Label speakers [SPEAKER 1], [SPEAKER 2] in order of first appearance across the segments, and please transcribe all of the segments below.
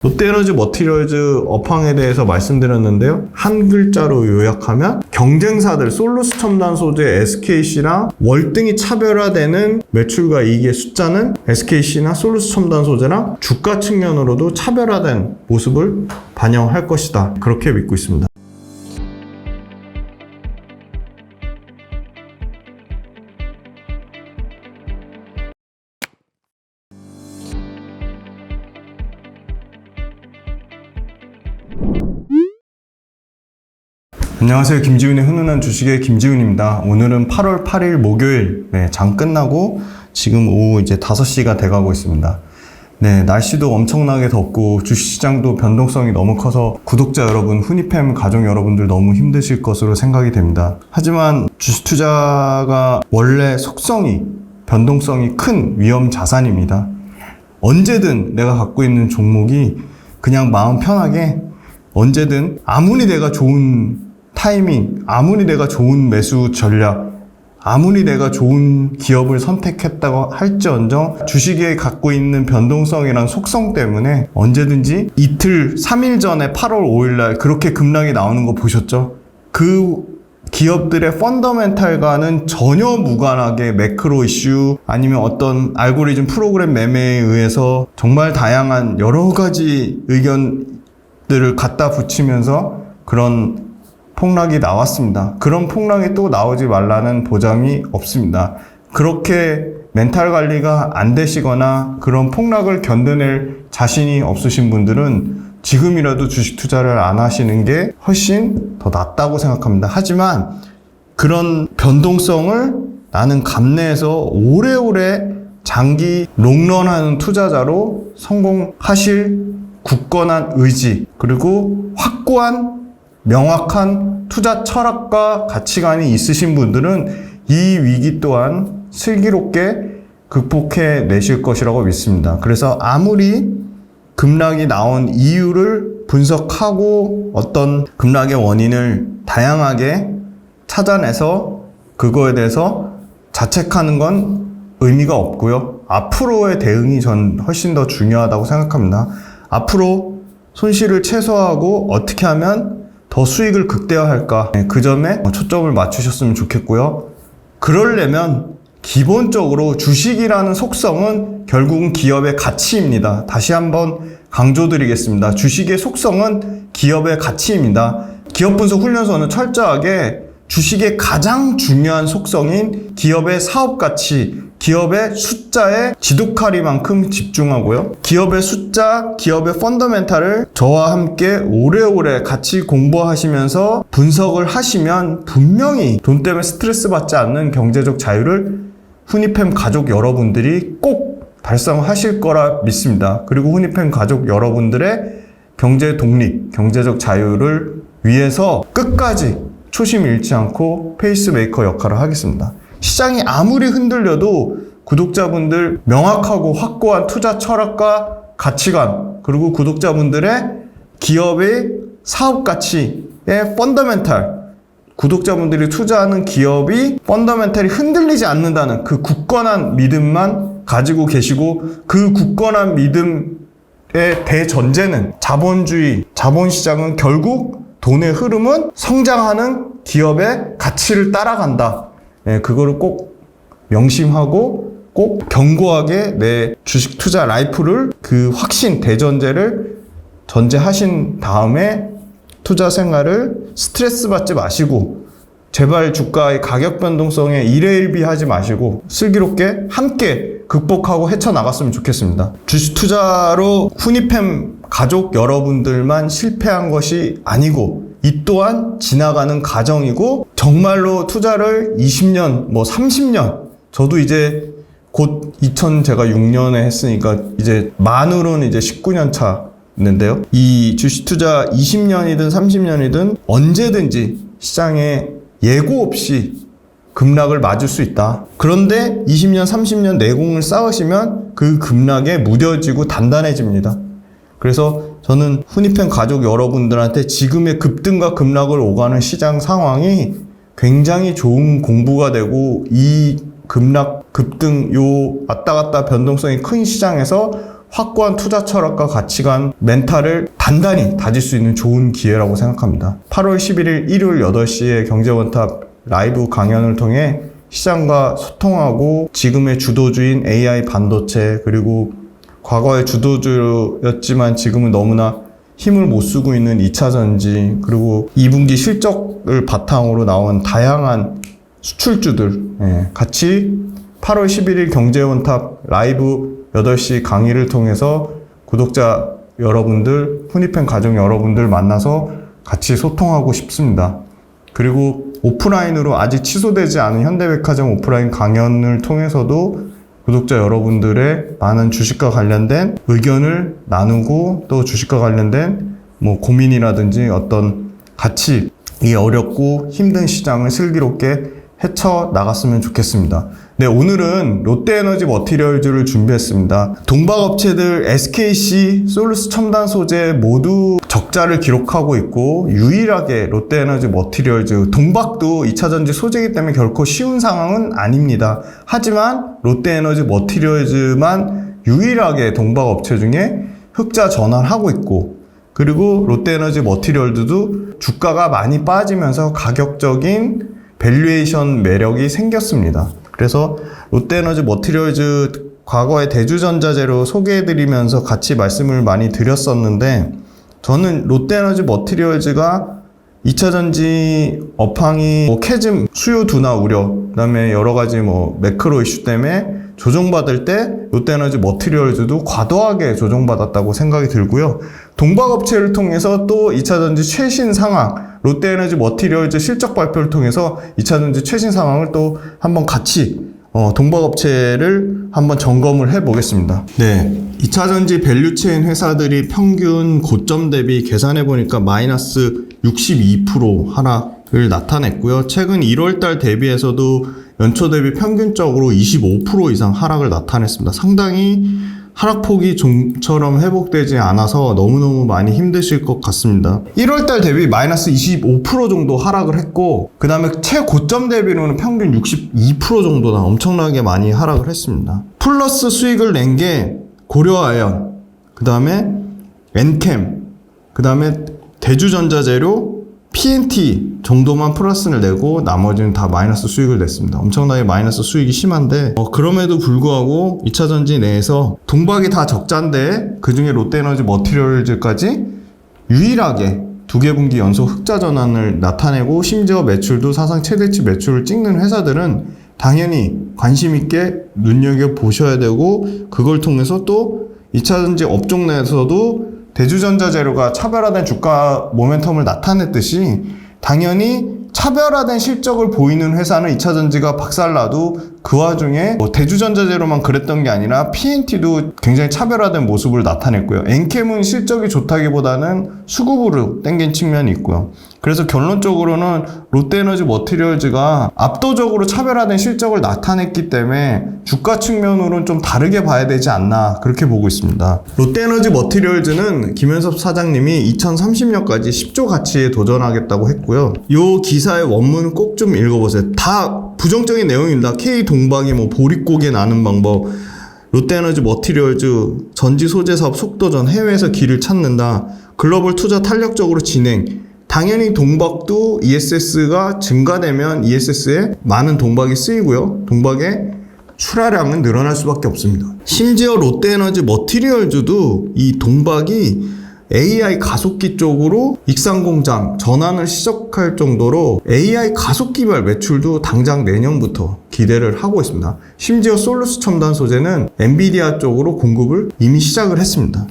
[SPEAKER 1] 롯데에너지 머티리얼즈 업황에 대해서 말씀드렸는데요. 한 글자로 요약하면 경쟁사들 솔루스 첨단 소재 SKC랑 월등히 차별화되는 매출과 이익의 숫자는 SKC나 솔루스 첨단 소재랑 주가 측면으로도 차별화된 모습을 반영할 것이다. 그렇게 믿고 있습니다. 안녕하세요. 김지훈의 훈훈한 주식의 김지훈입니다. 오늘은 8월 8일 목요일, 장 끝나고 지금 오후 이제 5시가 돼가고 있습니다. 날씨도 엄청나게 덥고 주식시장도 변동성이 너무 커서 구독자 여러분, 훈이팸 가족 여러분들 너무 힘드실 것으로 생각이 됩니다. 하지만 주식 투자가 원래 속성이, 변동성이 큰 위험 자산입니다. 언제든 내가 갖고 있는 종목이 그냥 마음 편하게 언제든 아무리 내가 좋은 타이밍, 아무리 내가 좋은 매수 전략, 아무리 내가 좋은 기업을 선택했다고 할지언정 주식에 갖고 있는 변동성이란 속성 때문에 언제든지 이틀, 3일 전에 8월 5일날 그렇게 급락이 나오는 거 보셨죠? 그 기업들의 펀더멘탈과는 전혀 무관하게 매크로 이슈 아니면 어떤 알고리즘 프로그램 매매에 의해서 정말 다양한 여러 가지 의견들을 갖다 붙이면서 그런 폭락이 나왔습니다. 그런 폭락이 또 나오지 말라는 보장이 없습니다. 그렇게 멘탈 관리가 안 되시거나 그런 폭락을 견뎌낼 자신이 없으신 분들은 지금이라도 주식 투자를 안 하시는 게 훨씬 더 낫다고 생각합니다. 하지만 그런 변동성을 나는 감내해서 오래오래 장기 롱런하는 투자자로 성공하실 굳건한 의지 그리고 확고한 명확한 투자 철학과 가치관이 있으신 분들은 이 위기 또한 슬기롭게 극복해 내실 것이라고 믿습니다. 그래서 아무리 급락이 나온 이유를 분석하고 어떤 급락의 원인을 다양하게 찾아내서 그거에 대해서 자책하는 건 의미가 없고요. 앞으로의 대응이 전 훨씬 더 중요하다고 생각합니다. 앞으로 손실을 최소화하고 어떻게 하면 더 수익을 극대화할까? 그 점에 초점을 맞추셨으면 좋겠고요. 그러려면 기본적으로 주식이라는 속성은 결국은 기업의 가치입니다. 다시 한번 강조드리겠습니다. 주식의 속성은 기업의 가치입니다. 기업 분석 훈련소는 철저하게 주식의 가장 중요한 속성인 기업의 사업 가치, 기업의 숫자에 지독하리만큼 집중하고요. 기업의 숫자, 기업의 펀더멘탈을 저와 함께 오래오래 같이 공부하시면서 분석을 하시면 분명히 돈 때문에 스트레스 받지 않는 경제적 자유를 훈이팸 가족 여러분들이 꼭 달성하실 거라 믿습니다. 그리고 훈이팸 가족 여러분들의 경제 독립, 경제적 자유를 위해서 끝까지 초심 잃지 않고 페이스메이커 역할을 하겠습니다. 시장이 아무리 흔들려도 구독자분들 명확하고 확고한 투자 철학과 가치관 그리고 구독자분들의 기업의 사업 가치의 펀더멘탈 구독자분들이 투자하는 기업이 펀더멘탈이 흔들리지 않는다는 그 굳건한 믿음만 가지고 계시고 그 굳건한 믿음의 대전제는 자본주의, 자본시장은 결국 돈의 흐름은 성장하는 기업의 가치를 따라간다. 그거를 꼭 명심하고 꼭 견고하게 내 주식 투자 라이프를 그 확신, 대전제를 전제하신 다음에 투자 생활을 스트레스 받지 마시고 제발 주가의 가격 변동성에 일회일비하지 마시고 슬기롭게 함께 극복하고 헤쳐나갔으면 좋겠습니다. 주식 투자로 훈이팸 가족 여러분들만 실패한 것이 아니고 이 또한 지나가는 과정이고 정말로 투자를 20년, 30년 저도 이제 곧 제가 6년에 했으니까 이제 만으로는 이제 19년 차인데요. 이 주식 투자 20년이든 30년이든 언제든지 시장에 예고 없이 급락을 맞을 수 있다. 그런데 20년, 30년 내공을 쌓으시면 그 급락에 무뎌지고 단단해집니다. 그래서 저는 훈이팸 가족 여러분들한테 지금의 급등과 급락을 오가는 시장 상황이 굉장히 좋은 공부가 되고 이 급락, 급등, 요 왔다 갔다 변동성이 큰 시장에서 확고한 투자 철학과 가치관, 멘탈을 단단히 다질 수 있는 좋은 기회라고 생각합니다. 8월 11일 일요일 8시에 경제원탑 라이브 강연을 통해 시장과 소통하고 지금의 주도주인 AI 반도체, 그리고 과거의 주도주였지만 지금은 너무나 힘을 못 쓰고 있는 2차전지, 그리고 2분기 실적을 바탕으로 나온 다양한 수출주들 같이 8월 11일 경제원탑 라이브 8시 강의를 통해서 구독자 여러분들, 훈이팬 가족 여러분들 만나서 같이 소통하고 싶습니다. 그리고 오프라인으로 아직 취소되지 않은 현대백화점 오프라인 강연을 통해서도 구독자 여러분들의 많은 주식과 관련된 의견을 나누고, 또 주식과 관련된 고민이라든지 어떤 같이 이 어렵고 힘든 시장을 슬기롭게 헤쳐나갔으면 좋겠습니다. 네, 오늘은 롯데에너지 머티리얼즈를 준비했습니다. 동박업체들 SKC, 솔루스 첨단 소재 모두 적자를 기록하고 있고, 유일하게 롯데에너지 머티리얼즈, 동박도 2차전지 소재이기 때문에 결코 쉬운 상황은 아닙니다. 하지만 롯데에너지 머티리얼즈만 유일하게 동박업체 중에 흑자 전환하고 있고, 그리고 롯데에너지 머티리얼즈도 주가가 많이 빠지면서 가격적인 밸류에이션 매력이 생겼습니다. 그래서 롯데에너지 머티리얼즈 과거에 대주전자재로 소개해드리면서 같이 말씀을 많이 드렸었는데, 저는 롯데에너지 머티리얼즈가 2차전지 업황이 캐즘 수요 둔화 우려, 그 다음에 여러가지 매크로 이슈 때문에 조정받을 때 롯데에너지 머티리얼즈도 과도하게 조정받았다고 생각이 들고요. 동박업체를 통해서 또 2차전지 최신 상황, 롯데에너지 머티리얼즈 실적 발표를 통해서 2차전지 최신 상황을 또 한번 같이 동박업체를 한번 점검을 해 보겠습니다. 네, 2차전지 밸류체인 회사들이 평균 고점 대비 계산해 보니까 마이너스 62% 하락을 나타냈고요. 최근 1월달 대비해서도 연초 대비 평균적으로 25% 이상 하락을 나타냈습니다. 상당히 하락폭이 좀처럼 회복되지 않아서 너무너무 많이 힘드실 것 같습니다. 1월달 대비 마이너스 25% 정도 하락을 했고, 그 다음에 최고점 대비로는 평균 62% 정도나 엄청나게 많이 하락을 했습니다. 플러스 수익을 낸 게 고려아연, 그 다음에 엔캠, 그 다음에 대주전자재료, PNT 정도만 플러스를 내고 나머지는 다 마이너스 수익을 냈습니다. 엄청나게 마이너스 수익이 심한데, 그럼에도 불구하고 2차전지 내에서 동박이 다 적자인데 그 중에 롯데에너지 머티리얼즈까지 유일하게 2개 분기 연속 흑자 전환을 나타내고, 심지어 매출도 사상 최대치 매출을 찍는 회사들은 당연히 관심 있게 눈여겨보셔야 되고, 그걸 통해서 또 2차전지 업종 내에서도 대주전자재료가 차별화된 주가 모멘텀을 나타냈듯이 당연히 차별화된 실적을 보이는 회사는 2차전지가 박살나도 그 와중에 대주전자재료만 그랬던 게 아니라 PNT도 굉장히 차별화된 모습을 나타냈고요. 엔캠은 실적이 좋다기보다는 수급으로 땡긴 측면이 있고요. 그래서 결론적으로는 롯데에너지 머티리얼즈가 압도적으로 차별화된 실적을 나타냈기 때문에 주가 측면으로는 좀 다르게 봐야 되지 않나, 그렇게 보고 있습니다. 롯데에너지 머티리얼즈는 김현섭 사장님이 2030년까지 10조 가치에 도전하겠다고 했고요. 이 기사의 원문을 꼭 좀 읽어보세요. 다 부정적인 내용입니다. K동박이 보릿고개 나는 방법, 롯데에너지 머티리얼즈 전지 소재 사업 속도전, 해외에서 길을 찾는다, 글로벌 투자 탄력적으로 진행. 당연히 동박도 ESS가 증가되면 ESS에 많은 동박이 쓰이고요. 동박의 출하량은 늘어날 수밖에 없습니다. 심지어 롯데에너지 머티리얼즈도 이 동박이 AI 가속기 쪽으로 익산공장 전환을 시작할 정도로 AI 가속기발 매출도 당장 내년부터 기대를 하고 있습니다. 심지어 솔루스 첨단 소재는 엔비디아 쪽으로 공급을 이미 시작을 했습니다.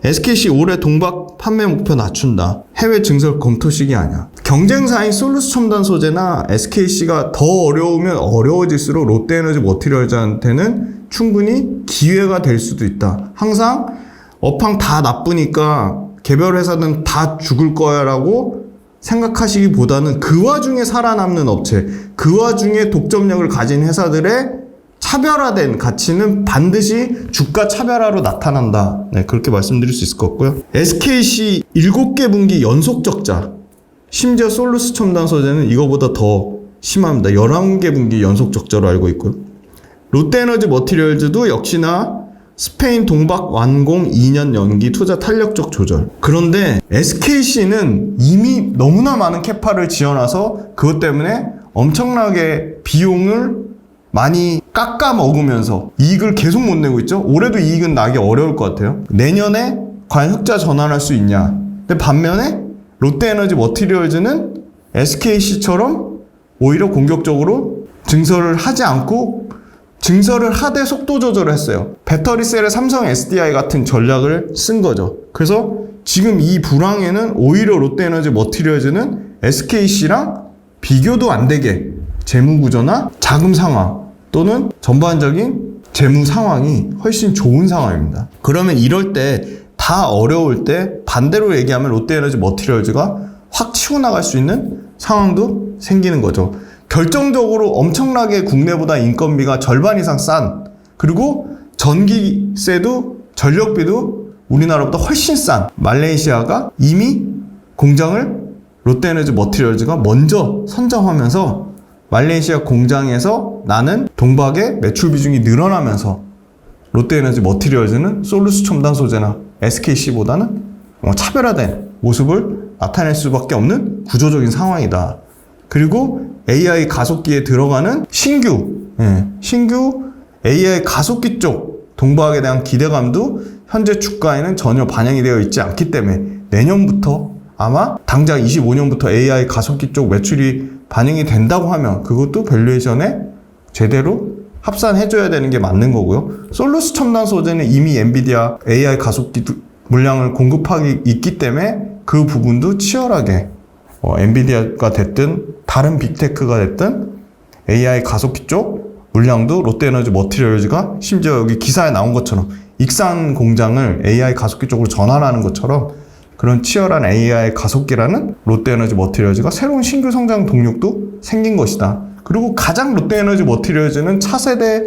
[SPEAKER 1] SKC 올해 동박 판매 목표 낮춘다. 해외 증설 검토 시기 아니야. 경쟁사인 솔루스 첨단 소재나 SKC가 더 어려우면 어려워질수록 롯데에너지 머티리얼즈한테는 충분히 기회가 될 수도 있다. 항상 업황 다 나쁘니까 개별 회사는 다 죽을 거야 라고 생각하시기보다는 그 와중에 살아남는 업체, 그 와중에 독점력을 가진 회사들의 차별화된 가치는 반드시 주가 차별화로 나타난다. 네, 그렇게 말씀드릴 수 있을 것 같고요. SKC 7개 분기 연속 적자, 심지어 솔루스 첨단 소재는 이거보다 더 심합니다. 11개 분기 연속 적자로 알고 있고요. 롯데에너지 머티리얼즈도 역시나 스페인 동박 완공 2년 연기 투자 탄력적 조절. 그런데 SKC는 이미 너무나 많은 캐파를 지어놔서 그것 때문에 엄청나게 비용을 많이 깎아 먹으면서 이익을 계속 못 내고 있죠. 올해도 이익은 나기 어려울 것 같아요. 내년에 과연 흑자 전환할 수 있냐. 근데 반면에 롯데에너지 머티리얼즈는 SKC처럼 오히려 공격적으로 증설을 하지 않고 증설을 하되 속도 조절을 했어요. 배터리셀에 삼성 SDI 같은 전략을 쓴 거죠. 그래서 지금 이 불황에는 오히려 롯데에너지 머티리얼즈는 SKC랑 비교도 안 되게 재무 구조나 자금 상황 또는 전반적인 재무 상황이 훨씬 좋은 상황입니다. 그러면 이럴 때 다 어려울 때 반대로 얘기하면 롯데에너지 머티리얼즈가 확 치고 나갈 수 있는 상황도 생기는 거죠. 결정적으로 엄청나게 국내보다 인건비가 절반 이상 싼, 그리고 전기세도 전력비도 우리나라보다 훨씬 싼 말레이시아가 이미 공장을 롯데에너지 머티리얼즈가 먼저 선정하면서 말레이시아 공장에서 나는 동박의 매출 비중이 늘어나면서 롯데에너지 머티리얼즈는 솔루스 첨단 소재나 SKC보다는 차별화된 모습을 나타낼 수밖에 없는 구조적인 상황이다. 그리고 AI 가속기에 들어가는 신규 AI 가속기 쪽 동박에 대한 기대감도 현재 주가에는 전혀 반영이 되어 있지 않기 때문에 내년부터 아마 당장 25년부터 AI 가속기 쪽 매출이 반영이 된다고 하면 그것도 밸류에이션에 제대로 합산해줘야 되는 게 맞는 거고요. 솔루스 첨단 소재는 이미 엔비디아 AI 가속기 물량을 공급하기 있기 때문에 그 부분도 치열하게 엔비디아가 됐든 다른 빅테크가 됐든 AI 가속기 쪽 물량도 롯데에너지 머티리얼즈가 심지어 여기 기사에 나온 것처럼 익산 공장을 AI 가속기 쪽으로 전환하는 것처럼 그런 치열한 AI 가속기라는 롯데에너지 머티리얼즈가 새로운 신규 성장 동력도 생긴 것이다. 그리고 가장 롯데에너지 머티리얼즈는 차세대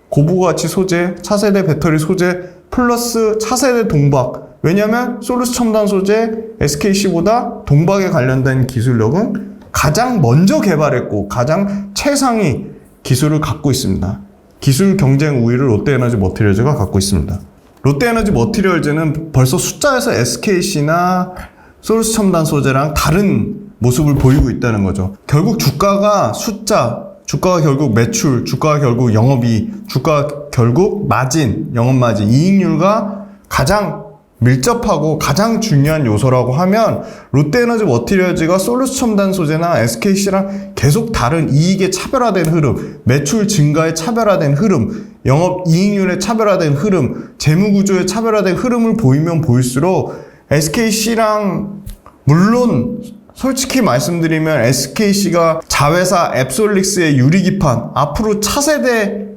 [SPEAKER 1] 고부가치 소재, 차세대 배터리 소재 플러스 차세대 동박. 왜냐하면 솔루스 첨단 소재 SKC보다 동박에 관련된 기술력은 가장 먼저 개발했고 가장 최상위 기술을 갖고 있습니다. 기술 경쟁 우위를 롯데에너지 머티리얼즈가 갖고 있습니다. 롯데에너지 머티리얼즈는 벌써 숫자에서 SKC나 솔루스 첨단 소재랑 다른 모습을 보이고 있다는 거죠. 결국 주가가 숫자, 주가가 결국 매출, 주가가 결국 영업이익, 주가가 결국 마진, 영업마진, 이익률과 가장 밀접하고 가장 중요한 요소라고 하면 롯데에너지 머티리얼즈가 솔루스 첨단 소재나 SKC랑 계속 다른 이익의 차별화된 흐름, 매출 증가의 차별화된 흐름, 영업 이익률의 차별화된 흐름, 재무구조의 차별화된 흐름을 보이면 보일수록 SKC랑 물론 솔직히 말씀드리면 SKC가 자회사 앱솔릭스의 유리기판, 앞으로 차세대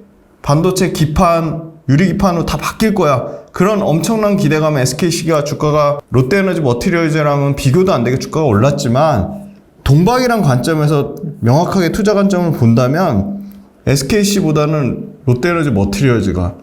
[SPEAKER 1] 반도체 기판, 유리기판으로 다 바뀔 거야. 그런 엄청난 기대감에 SKC가 주가가 롯데에너지 머티리얼즈랑은 비교도 안 되게 주가가 올랐지만 동박이란 관점에서 명확하게 투자 관점을 본다면 SKC보다는 롯데에너지 머티리얼즈가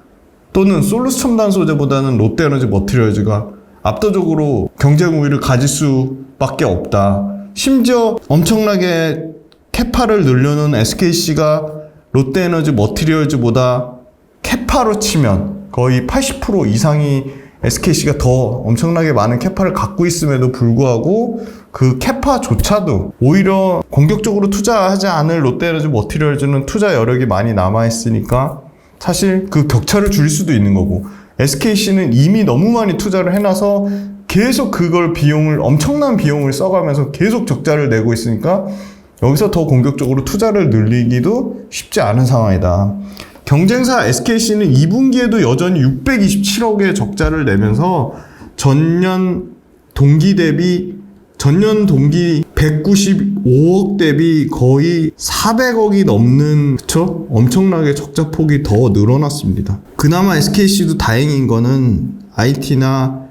[SPEAKER 1] 또는 솔루스 첨단 소재보다는 롯데에너지 머티리얼즈가 압도적으로 경쟁 우위를 가질 수밖에 없다. 심지어 엄청나게 캐파를 늘려놓은 SKC가 롯데에너지 머티리얼즈보다 캐파로 치면 거의 80% 이상이 SKC가 더 엄청나게 많은 캐파를 갖고 있음에도 불구하고 그 캐파조차도 오히려 공격적으로 투자하지 않을 롯데에너지 머티리얼즈는 투자 여력이 많이 남아있으니까 사실 그 격차를 줄일 수도 있는 거고 SKC는 이미 너무 많이 투자를 해놔서 계속 그걸 엄청난 비용을 써가면서 계속 적자를 내고 있으니까 여기서 더 공격적으로 투자를 늘리기도 쉽지 않은 상황이다. 경쟁사 SKC는 2분기에도 여전히 627억의 적자를 내면서 전년 동기 195억 대비 거의 400억이 넘는 그쵸? 엄청나게 적자 폭이 더 늘어났습니다. 그나마 SKC도 다행인 거는 IT나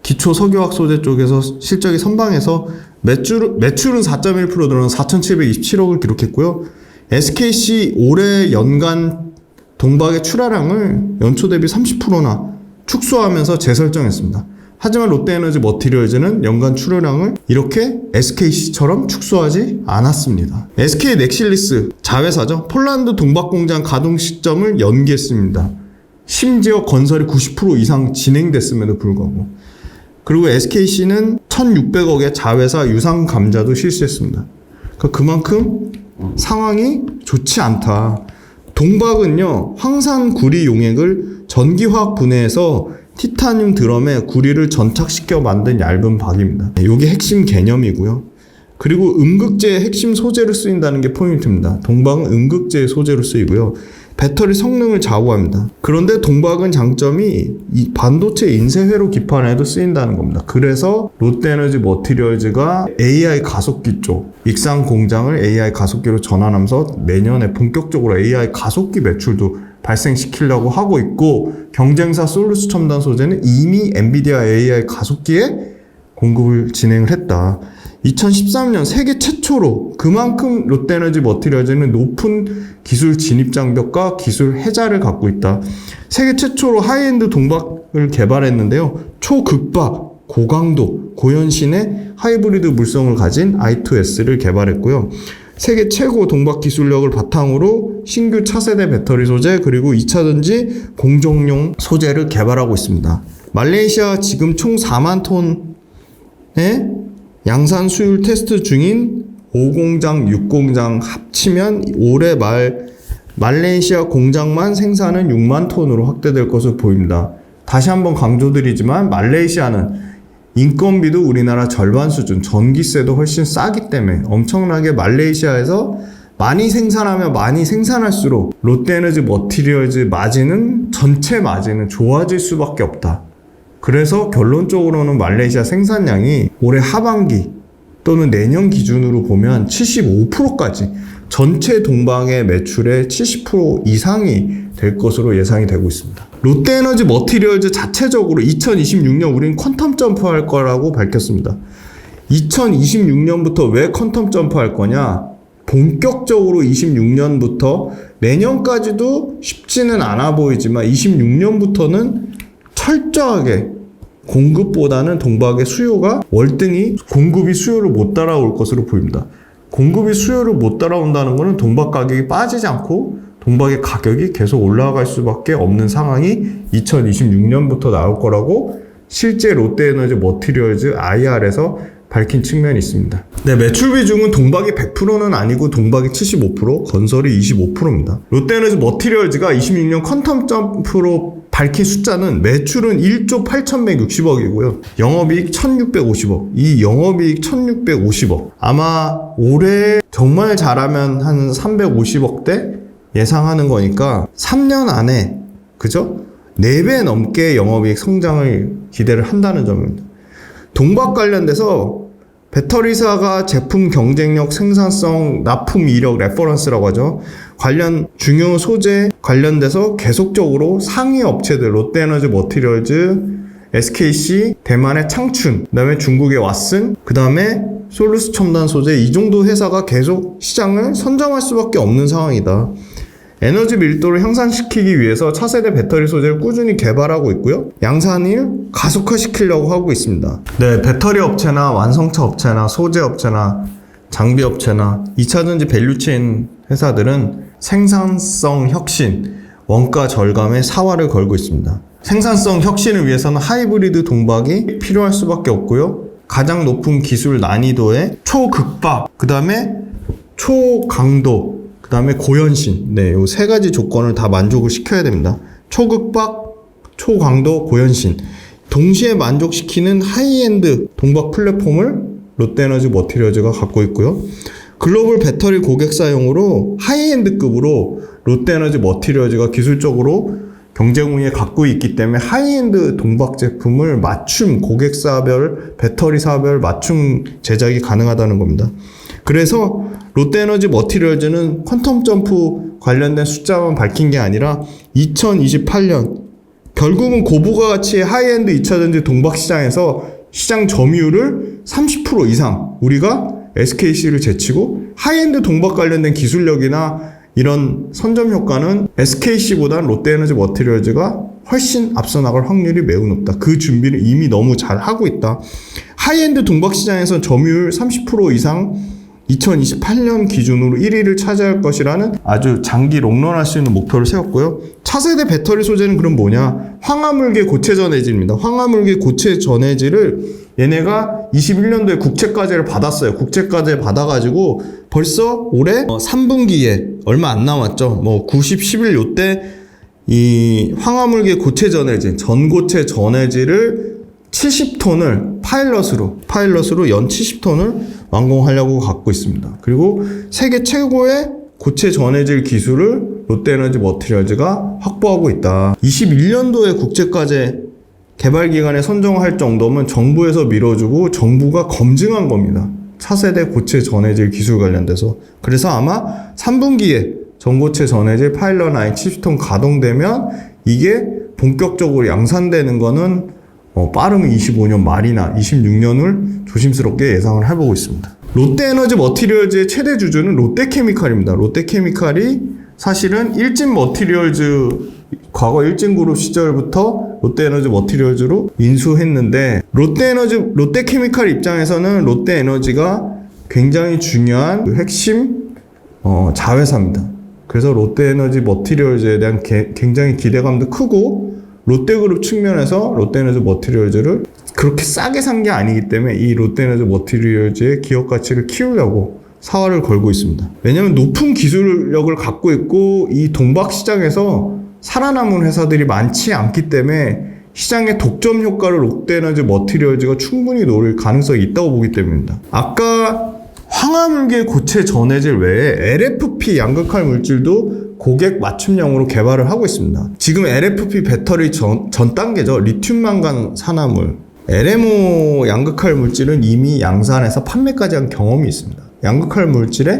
[SPEAKER 1] 기초 석유화학 소재 쪽에서 실적이 선방해서 매출은 4.1% 늘어난 4,727억을 기록했고요. SKC 올해 연간 동박의 출하량을 연초 대비 30%나 축소하면서 재설정했습니다. 하지만 롯데에너지 머티리얼즈는 연간 출하량을 이렇게 SKC처럼 축소하지 않았습니다. SK 넥실리스 자회사죠. 폴란드 동박 공장 가동 시점을 연기했습니다. 심지어 건설이 90% 이상 진행됐음에도 불구하고. 그리고 SKC는 1,600억의 자회사 유상 감자도 실시했습니다. 그러니까 그만큼 상황이 좋지 않다. 동박은요, 황산 구리 용액을 전기화학 분해해서 티타늄 드럼에 구리를 전착시켜 만든 얇은 박입니다. 이게 핵심 개념이고요. 그리고 음극재의 핵심 소재로 쓰인다는 게 포인트입니다. 동박은 음극재의 소재로 쓰이고요. 배터리 성능을 좌우합니다. 그런데 동박은 장점이 이 반도체 인쇄회로 기판에도 쓰인다는 겁니다. 그래서 롯데에너지 머티리얼즈가 AI 가속기 쪽 익산 공장을 AI 가속기로 전환하면서 내년에 본격적으로 AI 가속기 매출도 발생시키려고 하고 있고, 경쟁사 솔루스 첨단 소재는 이미 엔비디아 AI 가속기에 공급을 진행을 했다. 2013년 세계 최초로 그만큼 롯데에너지 머티리얼즈는 높은 기술 진입 장벽과 기술 혜자를 갖고 있다. 세계 최초로 하이엔드 동박을 개발했는데요. 초극박, 고강도, 고연신의 하이브리드 물성을 가진 i2S를 개발했고요. 세계 최고 동박 기술력을 바탕으로 신규 차세대 배터리 소재 그리고 2차전지 공정용 소재를 개발하고 있습니다. 말레이시아 지금 총 4만 톤의 양산 수율 테스트 중인 5공장, 6공장 합치면 올해 말 말레이시아 공장만 생산은 6만 톤으로 확대될 것으로 보입니다. 다시 한번 강조드리지만 말레이시아는 인건비도 우리나라 절반 수준, 전기세도 훨씬 싸기 때문에 엄청나게 말레이시아에서 많이 생산하면 많이 생산할수록 롯데에너지 머티리얼즈 마진은 전체 마진은 좋아질 수밖에 없다. 그래서 결론적으로는 말레이시아 생산량이 올해 하반기 또는 내년 기준으로 보면 75%까지 전체 동박의 매출의 70% 이상이 될 것으로 예상이 되고 있습니다. 롯데에너지 머티리얼즈 자체적으로 2026년 우리는 퀀텀 점프할 거라고 밝혔습니다. 2026년부터 왜 퀀텀 점프할 거냐? 본격적으로 26년부터 내년까지도 쉽지는 않아 보이지만 26년부터는 철저하게 공급보다는 동박의 수요가 월등히 공급이 수요를 못 따라올 것으로 보입니다. 공급이 수요를 못 따라온다는 것은 동박 가격이 빠지지 않고 동박의 가격이 계속 올라갈 수밖에 없는 상황이 2026년부터 나올 거라고 실제 롯데에너지 머티리얼즈 IR에서 밝힌 측면이 있습니다. 네, 매출 비중은 동박이 100%는 아니고 동박이 75%, 건설이 25%입니다. 롯데에너지 머티리얼즈가 26년 퀀텀 점프로 밝힌 숫자는 매출은 1조 8,160억이고요. 영업이익 1,650억. 이 영업이익 1,650억. 아마 올해 정말 잘하면 한 350억대 예상하는 거니까 3년 안에, 그죠? 4배 넘게 영업이익 성장을 기대를 한다는 점입니다. 동박 관련돼서 배터리사가 제품 경쟁력, 생산성, 납품 이력, 레퍼런스라고 하죠. 관련 중요 소재 관련돼서 계속적으로 상위 업체들, 롯데에너지 머티리얼즈, SKC, 대만의 창춘, 그 다음에 중국의 왓슨, 그 다음에 솔루스 첨단 소재, 이 정도 회사가 계속 시장을 선점할 수밖에 없는 상황이다. 에너지 밀도를 향상시키기 위해서 차세대 배터리 소재를 꾸준히 개발하고 있고요. 양산을 가속화시키려고 하고 있습니다. 네, 배터리 업체나 완성차 업체나 소재 업체나 장비 업체나 2차전지 밸류체인 회사들은 생산성 혁신, 원가 절감에 사활을 걸고 있습니다. 생산성 혁신을 위해서는 하이브리드 동박이 필요할 수밖에 없고요. 가장 높은 기술 난이도의 초극박, 그 다음에 초강도, 그 다음에 고연신, 네, 요 세 가지 조건을 다 만족을 시켜야 됩니다. 초극박, 초강도, 고연신. 동시에 만족시키는 하이엔드 동박 플랫폼을 롯데에너지 머티리얼즈가 갖고 있고요. 글로벌 배터리 고객사용으로 하이엔드급으로 롯데에너지 머티리얼즈가 기술적으로 경쟁 우위에 갖고 있기 때문에 하이엔드 동박 제품을 맞춤 고객사별, 배터리사별 맞춤 제작이 가능하다는 겁니다. 그래서 롯데에너지 머티리얼즈는 퀀텀 점프 관련된 숫자만 밝힌 게 아니라 2028년 결국은 고부가 가치의 하이엔드 2차전지 동박 시장에서 시장 점유율을 30% 이상 우리가 SKC를 제치고 하이엔드 동박 관련된 기술력이나 이런 선점 효과는 SKC보다 롯데에너지 머티리얼즈가 훨씬 앞서 나갈 확률이 매우 높다. 그 준비를 이미 너무 잘 하고 있다. 하이엔드 동박 시장에서 점유율 30% 이상 2028년 기준으로 1위를 차지할 것이라는 아주 장기 롱런할 수 있는 목표를 세웠고요. 차세대 배터리 소재는 그럼 뭐냐? 황화물계 고체 전해질입니다. 황화물계 고체 전해질을 얘네가 21년도에 국채과제를 받았어요. 국채과제 받아가지고 벌써 올해 3분기에 얼마 안 남았죠. 90, 11 요때 이 황화물계 고체 전해질, 전고체 전해질을 70톤을 파일럿으로 연 70톤을 완공하려고 갖고 있습니다. 그리고 세계 최고의 고체 전해질 기술을 롯데에너지 머티리얼즈가 확보하고 있다. 21년도에 국제과제 개발 기간에 선정할 정도면 정부에서 밀어주고 정부가 검증한 겁니다. 차세대 고체 전해질 기술 관련돼서. 그래서 아마 3분기에 전고체 전해질 파일럿 라인 70톤 가동되면 이게 본격적으로 양산되는 거는 빠르면 25년 말이나 26년을 조심스럽게 예상을 해보고 있습니다. 롯데에너지 머티리얼즈의 최대 주주는 롯데케미칼입니다. 롯데케미칼이 사실은 일진 머티리얼즈, 과거 일진그룹 시절부터 롯데에너지 머티리얼즈로 인수했는데, 롯데케미칼 입장에서는 롯데에너지가 굉장히 중요한 핵심 자회사입니다. 그래서 롯데에너지 머티리얼즈에 대한 굉장히 기대감도 크고, 롯데그룹 측면에서 롯데에너지 머티리얼즈를 그렇게 싸게 산 게 아니기 때문에 이 롯데에너지 머티리얼즈의 기업 가치를 키우려고 사활을 걸고 있습니다. 왜냐하면 높은 기술력을 갖고 있고 이 동박 시장에서 살아남은 회사들이 많지 않기 때문에 시장의 독점 효과를 롯데에너지 머티리얼즈가 충분히 노릴 가능성이 있다고 보기 때문입니다. 아까 황화물계 고체 전해질 외에 LFP 양극할 물질도 고객 맞춤형으로 개발을 하고 있습니다. 지금 LFP 배터리 전 단계죠. 리튬망간 산화물. LMO 양극할 물질은 이미 양산해서 판매까지 한 경험이 있습니다. 양극할 물질의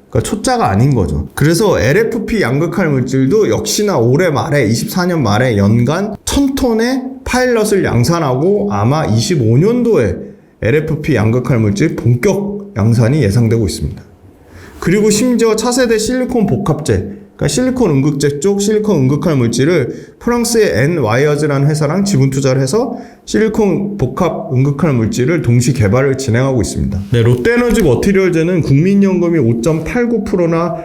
[SPEAKER 1] 그러니까 초짜가 아닌 거죠. 그래서 LFP 양극할 물질도 역시나 올해 말에 24년 말에 연간 1000톤의 파일럿을 양산하고 아마 25년도에 LFP 양극할 물질 본격 양산이 예상되고 있습니다. 그리고 심지어 차세대 실리콘 복합재, 그러니까 실리콘 음극재 쪽 실리콘 음극할 물질을 프랑스의 엔와이어즈라는 회사랑 지분 투자를 해서 실리콘 복합 음극할 물질을 동시 개발을 진행하고 있습니다. 네, 롯데에너지 머티리얼즈는 국민연금이 5.89%나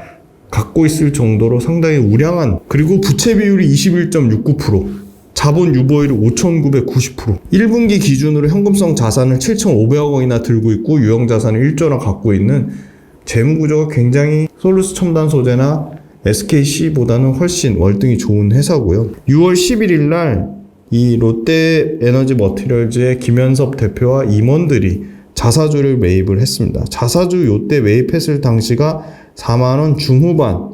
[SPEAKER 1] 갖고 있을 정도로 상당히 우량한, 그리고 부채 비율이 21.69%, 자본 유보율이 5,990%, 1분기 기준으로 현금성 자산을 7,500억 원이나 들고 있고 유형 자산을 1조나 갖고 있는 재무 구조가 굉장히 솔루스 첨단 소재나 SKC보다는 훨씬 월등히 좋은 회사고요. 6월 11일 날 이 롯데에너지 머티리얼즈의 김현섭 대표와 임원들이 자사주를 매입을 했습니다. 자사주 요때 매입했을 당시가 4만원 중후반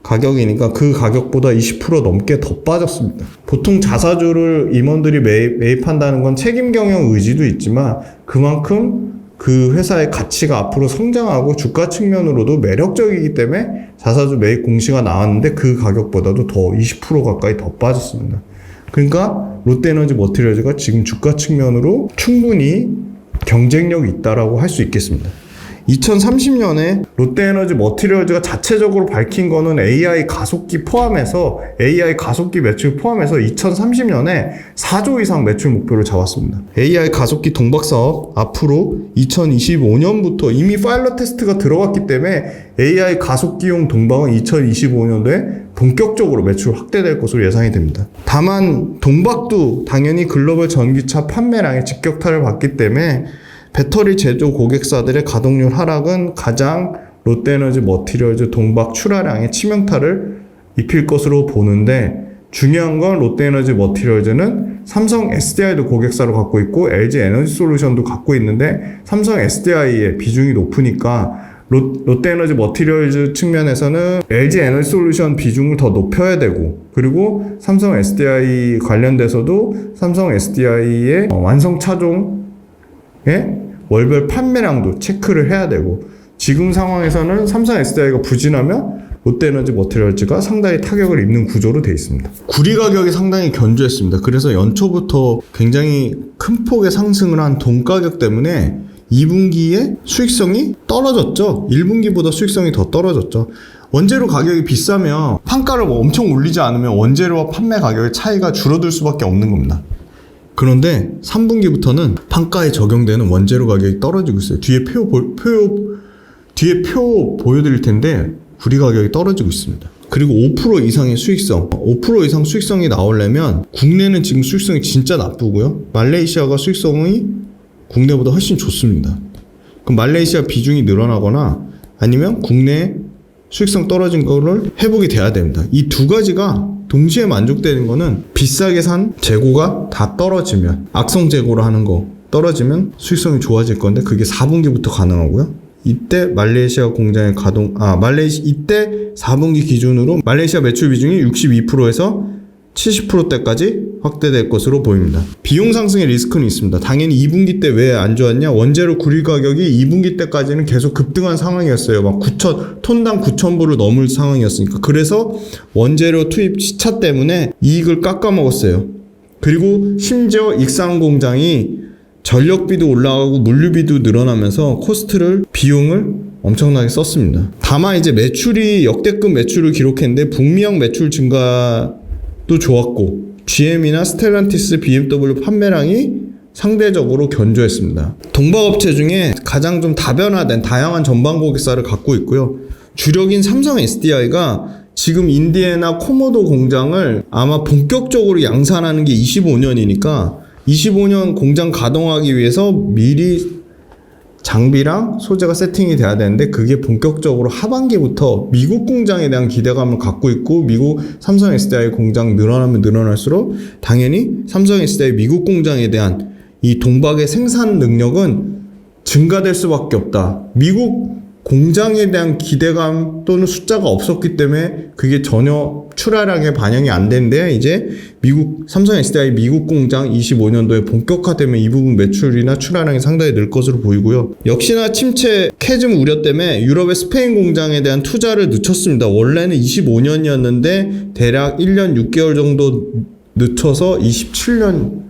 [SPEAKER 1] 가격이니까 그 가격보다 20% 넘게 더 빠졌습니다. 보통 자사주를 임원들이 매입한다는 건 책임 경영 의지도 있지만 그만큼 그 회사의 가치가 앞으로 성장하고 주가 측면으로도 매력적이기 때문에 자사주 매입 공시가 나왔는데 그 가격보다도 더 20% 가까이 더 빠졌습니다. 그러니까 롯데에너지 머티리얼즈가 지금 주가 측면으로 충분히 경쟁력이 있다라고 할 수 있겠습니다. 2030년에 롯데에너지 머티리얼즈가 자체적으로 밝힌 거는 AI 가속기 매출 포함해서 2030년에 4조 이상 매출 목표를 잡았습니다. AI 가속기 동박사업 앞으로 2025년부터 이미 파일럿 테스트가 들어갔기 때문에 AI 가속기용 동박은 2025년도에 본격적으로 매출 확대될 것으로 예상이 됩니다. 다만 동박도 당연히 글로벌 전기차 판매량에 직격탄을 받기 때문에 배터리 제조 고객사들의 가동률 하락은 가장 롯데에너지 머티리얼즈 동박 출하량에 치명타를 입힐 것으로 보는데, 중요한 건 롯데에너지 머티리얼즈는 삼성 SDI도 고객사로 갖고 있고 LG 에너지 솔루션도 갖고 있는데 삼성 SDI의 비중이 높으니까 롯데에너지 머티리얼즈 측면에서는 LG 에너지 솔루션 비중을 더 높여야 되고, 그리고 삼성 SDI 관련돼서도 삼성 SDI의 완성 차종의 월별 판매량도 체크를 해야 되고, 지금 상황에서는 삼성 SDI가 부진하면 롯데에너지 머티리얼즈가 상당히 타격을 입는 구조로 되어 있습니다. 구리 가격이 상당히 견조했습니다. 그래서 연초부터 굉장히 큰 폭의 상승을 한 돈 가격 때문에 2분기에 수익성이 떨어졌죠. 1분기보다 수익성이 더 떨어졌죠. 원재료 가격이 비싸면 판가를 엄청 올리지 않으면 원재료와 판매 가격의 차이가 줄어들 수밖에 없는 겁니다. 그런데 3분기부터는 판가에 적용되는 원재료 가격이 떨어지고 있어요. 뒤에 표 보여드릴 텐데 구리 가격이 떨어지고 있습니다. 그리고 5% 이상의 수익성. 5% 이상 수익성이 나오려면 국내는 지금 수익성이 진짜 나쁘고요. 말레이시아가 수익성이 국내보다 훨씬 좋습니다. 그럼 말레이시아 비중이 늘어나거나 아니면 국내 수익성 떨어진 거를 회복이 돼야 됩니다. 이 두 가지가 동시에 만족되는 거는 비싸게 산 재고가 다 떨어지면, 악성 재고로 하는 거 떨어지면 수익성이 좋아질 건데 그게 4분기부터 가능하고요. 이때 말레이시아 공장의 이때 4분기 기준으로 말레이시아 매출 비중이 62%에서 70%대까지 확대될 것으로 보입니다. 비용 상승의 리스크는 있습니다. 당연히 2분기 때 왜 안 좋았냐? 원재료 구리 가격이 2분기 때까지는 계속 급등한 상황이었어요. 막 톤당 9,000불을 넘을 상황이었으니까. 그래서 원재료 투입 시차 때문에 이익을 깎아먹었어요. 그리고 심지어 익산 공장이 전력비도 올라가고 물류비도 늘어나면서 비용을 엄청나게 썼습니다. 다만 이제 매출이 역대급 매출을 기록했는데 북미역 매출 증가도 좋았고 GM이나 스텔란티스, BMW 판매량이 상대적으로 견조했습니다. 동박업체 중에 가장 좀 다변화된 다양한 전방 고객사를 갖고 있고요. 주력인 삼성 SDI가 지금 인디애나 코모도 공장을 아마 본격적으로 양산하는 게 25년이니까 25년 공장 가동하기 위해서 미리 장비랑 소재가 세팅이 돼야 되는데 그게 본격적으로 하반기부터 미국 공장에 대한 기대감을 갖고 있고 미국 삼성 SDI 공장 늘어나면 늘어날수록 당연히 삼성 SDI 미국 공장에 대한 이 동박의 생산 능력은 증가될 수밖에 없다. 미국 공장에 대한 기대감 또는 숫자가 없었기 때문에 그게 전혀 출하량에 반영이 안 되는데 이제 삼성 SDI 미국 공장 25년도에 본격화되면 이 부분 매출이나 출하량이 상당히 늘 것으로 보이고요. 역시나 침체 캐즘 우려 때문에 유럽의 스페인 공장에 대한 투자를 늦췄습니다. 원래는 25년이었는데 대략 1년 6개월 정도 늦춰서 27년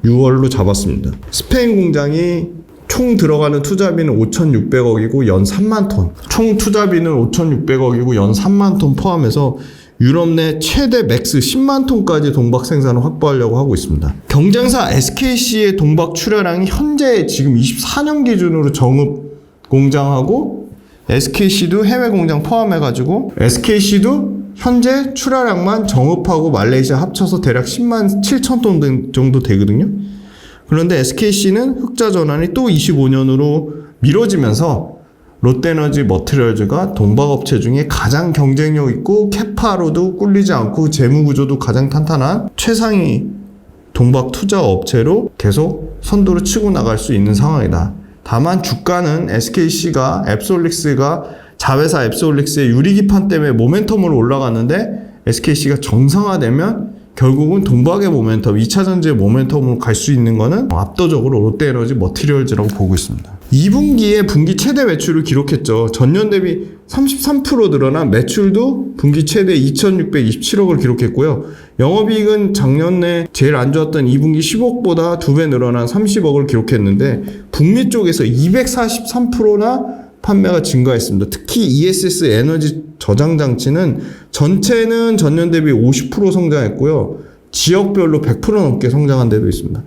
[SPEAKER 1] 6월로 잡았습니다. 스페인 공장이 총 들어가는 투자비는 5,600억이고 연 3만 톤. 총 투자비는 5,600억이고 연 3만 톤 포함해서 유럽 내 최대 맥스 10만 톤까지 동박 생산을 확보하려고 하고 있습니다. 경쟁사 SKC의 동박 출하량이 현재 지금 24년 기준으로 정읍 공장하고 SKC도 해외 공장 포함해가지고 SKC도 현재 출하량만 정읍하고 말레이시아 합쳐서 대략 10만 7천 톤 정도 되거든요. 그런데 SKC는 흑자 전환이 또 25년으로 미뤄지면서 롯데에너지 머티리얼즈가 동박업체 중에 가장 경쟁력 있고 캐파로도 꿀리지 않고 재무구조도 가장 탄탄한 최상위 동박 투자 업체로 계속 선두를 치고 나갈 수 있는 상황이다. 다만 주가는 SKC가 자회사 앱솔릭스의 유리기판 때문에 모멘텀으로 올라갔는데 SKC가 정상화되면 결국은 동박의 모멘텀, 2차 전지의 모멘텀으로 갈 수 있는 거는 압도적으로 롯데에너지 머티리얼즈라고 보고 있습니다. 2분기에 분기 최대 매출을 기록했죠. 전년 대비 33% 늘어난 매출도 분기 최대 2,627억을 기록했고요. 영업이익은 작년에 제일 안 좋았던 2분기 10억보다 2배 늘어난 30억을 기록했는데 북미 쪽에서 243%나 판매가 증가했습니다. 특히 ESS 에너지 저장 장치는 전체는 전년 대비 50% 성장했고요. 지역별로 100% 넘게 성장한 데도 있습니다.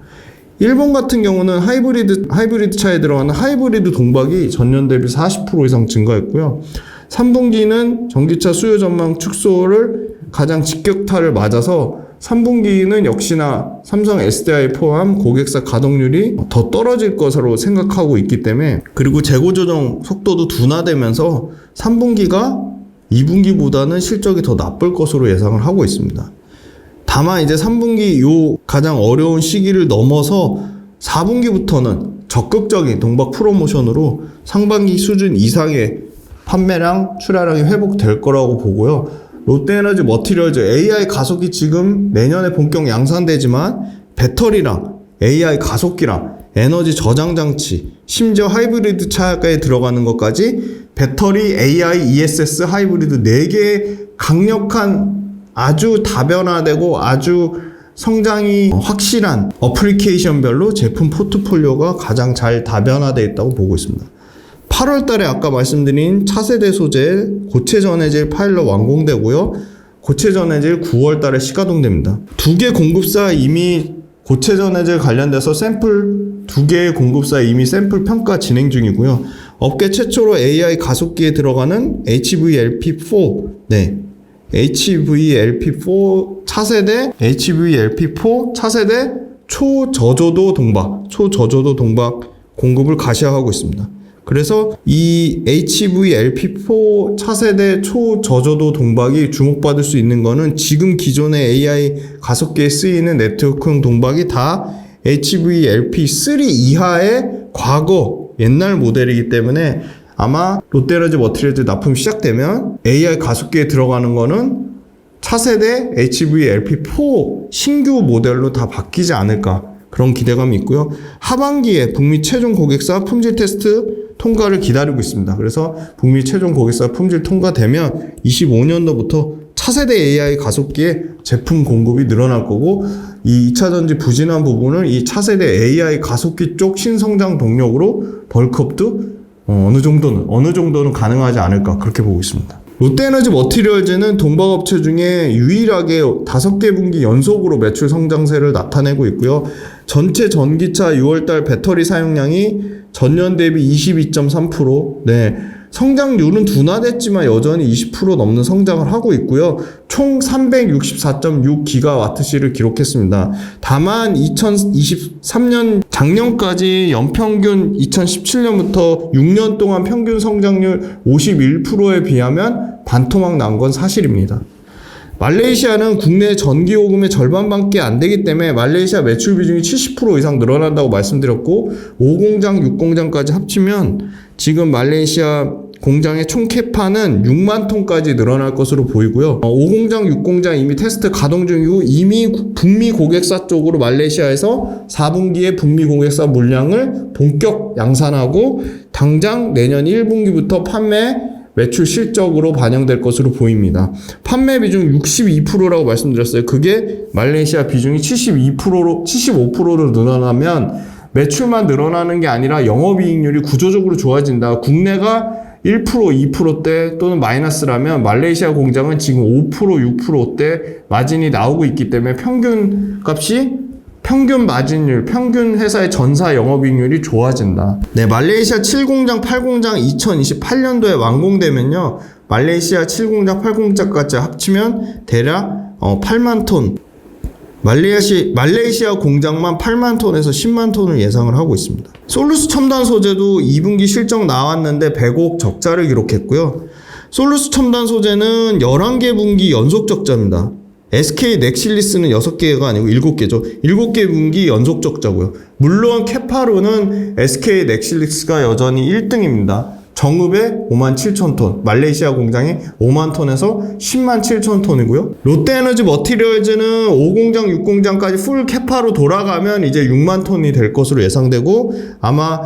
[SPEAKER 1] 일본 같은 경우는 하이브리드 차에 들어가는 하이브리드 동박이 전년 대비 40% 이상 증가했고요. 3분기는 전기차 수요 전망 축소를 가장 직격타를 맞아서 3분기는 역시나 삼성 SDI 포함 고객사 가동률이 더 떨어질 것으로 생각하고 있기 때문에 그리고 재고 조정 속도도 둔화되면서 3분기가 2분기보다는 실적이 더 나쁠 것으로 예상을 하고 있습니다. 다만 이제 3분기 요 가장 어려운 시기를 넘어서 4분기부터는 적극적인 동박 프로모션으로 상반기 수준 이상의 판매량, 출하량이 회복될 거라고 보고요. 롯데에너지 머티리얼즈 AI 가속기 지금 내년에 본격 양산되지만 배터리랑 AI 가속기랑 에너지 저장 장치, 심지어 하이브리드 차에 들어가는 것까지 배터리, AI, ESS, 하이브리드 4개의 강력한 아주 다변화되고 아주 성장이 확실한 어플리케이션별로 제품 포트폴리오가 가장 잘 다변화되어 있다고 보고 있습니다. 8월 달에 아까 말씀드린 차세대 소재 고체 전해질 파일럿 완공되고요. 고체 전해질 9월 달에 시가동됩니다. 2개 공급사 이미 고체 전해질 관련돼서 2개의 공급사 이미 샘플 평가 진행 중이고요. 업계 최초로 AI 가속기에 들어가는 HVLP4, HVLP4 차세대 HVLP4 차세대 초저조도 동박 공급을 가시화하고 있습니다. 그래서 이 HVLP4 차세대 초저조도 동박이 주목받을 수 있는 거는 지금 기존의 AI 가속기에 쓰이는 네트워크용 동박이 다 HVLP3 이하의 과거 옛날 모델이기 때문에 아마 롯데에너지 머티리얼즈 납품 시작되면 AI 가속기에 들어가는 거는 차세대 HVLP4 신규 모델로 다 바뀌지 않을까 그런 기대감이 있고요. 하반기에 북미 최종 고객사 품질 테스트 통과를 기다리고 있습니다. 그래서 북미 최종 고객사 품질 통과되면 25년도부터 차세대 AI 가속기에 제품 공급이 늘어날 거고 이 2차전지 부진한 부분을 이 차세대 AI 가속기 쪽 신성장 동력으로 벌크업도 어느 정도는 가능하지 않을까 그렇게 보고 있습니다. 롯데에너지 머티리얼즈는 동박업체 중에 유일하게 5개 분기 연속으로 매출 성장세를 나타내고 있고요. 전체 전기차 6월달 배터리 사용량이 전년 대비 22.3%, 성장률은 둔화됐지만 여전히 20% 넘는 성장을 하고 있고요. 총 364.6GWh를 기록했습니다. 다만 2023년 작년까지 연평균 2017년부터 6년 동안 평균 성장률 51%에 비하면 반토막 난 건 사실입니다. 말레이시아는 국내 전기요금의 절반밖에 안 되기 때문에 말레이시아 매출 비중이 70% 이상 늘어난다고 말씀드렸고 5공장, 6공장까지 합치면 지금 말레이시아 공장의 총 캐파는 6만 톤까지 늘어날 것으로 보이고요. 5공장, 6공장 이미 테스트 가동 중이고 이미 북미 고객사 쪽으로 말레이시아에서 4분기에 북미 고객사 물량을 본격 양산하고 당장 내년 1분기부터 판매 매출 실적으로 반영될 것으로 보입니다. 판매 비중 62%라고 말씀드렸어요. 그게 말레이시아 비중이 75%로 늘어나면 매출만 늘어나는 게 아니라 영업이익률이 구조적으로 좋아진다. 국내가 1%, 2%대 또는 마이너스라면 말레이시아 공장은 지금 5%, 6%대 마진이 나오고 있기 때문에 평균 값이 평균 마진율, 평균 회사의 전사 영업이익률이 좋아진다. 말레이시아 7공장, 8공장 2028년도에 완공되면요. 말레이시아 7공장, 8공장까지 합치면 대략 8만 톤. 말레이시아 공장만 8만 톤에서 10만 톤을 예상을 하고 있습니다. 솔루스 첨단 소재도 2분기 실적 나왔는데 100억 적자를 기록했고요. 솔루스 첨단 소재는 11개 분기 연속 적자입니다. SK 넥실리스는 6개가 아니고 7개죠. 7개 분기 연속 적자고요. 물론 캐파로는 SK 넥실리스가 여전히 1등입니다. 정읍에 5만 7천 톤, 말레이시아 공장이 5만 톤에서 10만 7천 톤이고요. 롯데에너지 머티리얼즈는 5공장, 6공장까지 풀 캐파로 돌아가면 이제 6만 톤이 될 것으로 예상되고 아마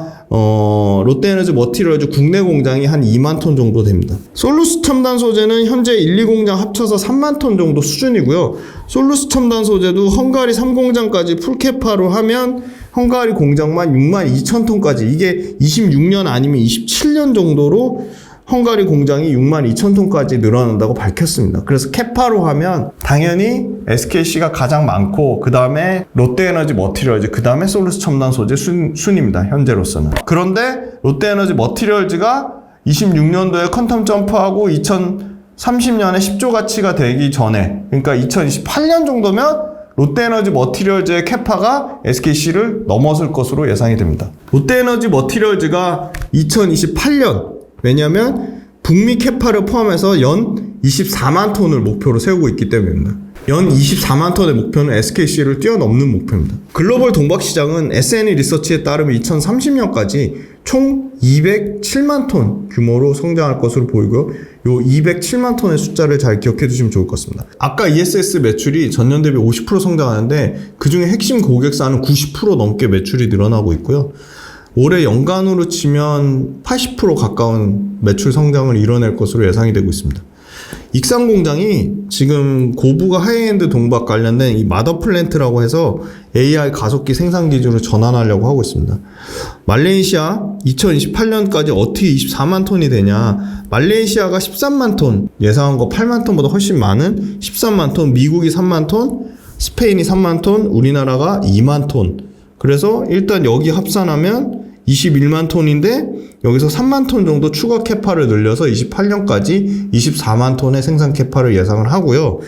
[SPEAKER 1] 롯데에너지 머티리얼즈 국내 공장이 한 2만 톤 정도 됩니다. 솔루스 첨단 소재는 현재 1, 2공장 합쳐서 3만 톤 정도 수준이고요. 솔루스 첨단 소재도 헝가리 3공장까지 풀 캐파로 하면 헝가리 공장만 6만 2천 톤까지 이게 26년 아니면 27년 정도로 헝가리 공장이 6만 2천 톤까지 늘어난다고 밝혔습니다. 그래서 캐파로 하면 당연히 SKC가 가장 많고 그 다음에 롯데에너지 머티리얼즈 그 다음에 솔루스 첨단 소재 순입니다. 현재로서는. 그런데 롯데에너지 머티리얼즈가 26년도에 퀀텀 점프하고 2030년에 10조 가치가 되기 전에 그러니까 2028년 정도면 롯데에너지 머티리얼즈의 캐파가 SKC를 넘어설 것으로 예상이 됩니다. 롯데에너지 머티리얼즈가 2028년 왜냐하면 북미 캐파를 포함해서 연 24만 톤을 목표로 세우고 있기 때문입니다. 연 24만 톤의 목표는 SKC를 뛰어넘는 목표입니다. 글로벌 동박시장은 S&E 리서치에 따르면 2030년까지 총 207만 톤 규모로 성장할 것으로 보이고요. 요 207만 톤의 숫자를 잘 기억해 두시면 좋을 것 같습니다. 아까 ESS 매출이 전년 대비 50% 성장하는데 그중에 핵심 고객사는 90% 넘게 매출이 늘어나고 있고요. 올해 연간으로 치면 80% 가까운 매출 성장을 이뤄낼 것으로 예상이 되고 있습니다. 익산 공장이 지금 고부가 하이엔드 동박 관련된 이 마더 플랜트라고 해서 AI 가속기 생산 기준으로 전환하려고 하고 있습니다. 말레이시아 2028년까지 어떻게 24만 톤이 되냐. 말레이시아가 13만 톤, 예상한 거 8만 톤보다 훨씬 많은 13만 톤, 미국이 3만 톤, 스페인이 3만 톤, 우리나라가 2만 톤. 그래서 일단 여기 합산하면 21만 톤인데 여기서 3만 톤 정도 추가 캐파를 늘려서 28년까지 24만 톤의 생산 캐파를 예상을 하고요.